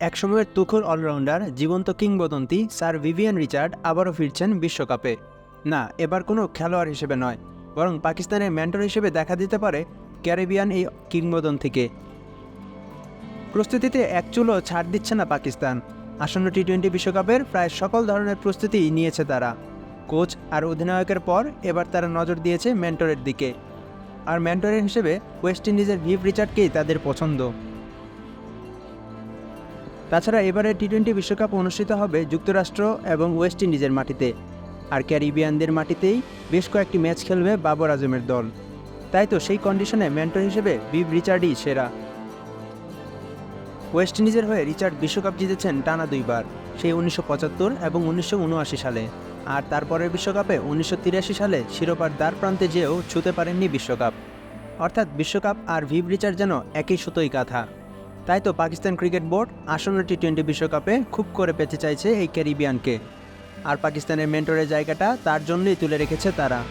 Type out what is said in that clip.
একসময়ের তুখোর অলরাউন্ডার জীবন্ত কিংবদন্তি স্যার ভিভিয়ান রিচার্ড আবারও ফিরছেন বিশ্বকাপে। না, এবার কোনো খেলোয়াড় হিসেবে নয়, বরং পাকিস্তানের মেন্টর হিসেবে দেখা দিতে পারে ক্যারিবিয়ান এই কিংবদন্তিকে। প্রস্তুতিতে এক চুলও ছাড় দিচ্ছে না পাকিস্তান। আসন্ন টি-20 বিশ্বকাপের প্রায় সকল ধরনের প্রস্তুতি নিয়েছে তারা। কোচ আর অধিনায়কের পর এবার তারা নজর দিয়েছে মেন্টরের দিকে। আর মেন্টরের হিসেবে ওয়েস্ট ইন্ডিজের ভিভ রিচার্ডকেই তাদের পছন্দ। তাছাড়া এবারে টি-20 বিশ্বকাপ অনুষ্ঠিত হবে যুক্তরাষ্ট্র এবং ওয়েস্ট ইন্ডিজের মাটিতে, আর ক্যারিবিয়ানদের মাটিতেই বেশ কয়েকটি ম্যাচ খেলবে বাবর আজমের দল। তাই তো সেই কন্ডিশনে মেন্টর হিসেবে ভিভ রিচার্ডই সেরা। ওয়েস্ট ইন্ডিজের হয়ে রিচার্ড বিশ্বকাপ জিতেছেন টানা 2 বার, সেই 1975 এবং 1979 সালে। আর তারপরের বিশ্বকাপে 1983 সালে শিরোপার দ্বার প্রান্তে যেয়েও ছুঁতে পারেননি বিশ্বকাপ। অর্থাৎ বিশ্বকাপ আর ভিভ রিচার্ড যেন একই সুতোই কাঁথা। তাই তো পাকিস্তান ক্রিকেট বোর্ড আসন্ন টি-20 বিশ্বকাপে খুব করে পেতে চাইছে এই ক্যারিবিয়ানকে। আর পাকিস্তানের মেন্টরের জায়গাটা তার জন্যই তুলে রেখেছে তারা।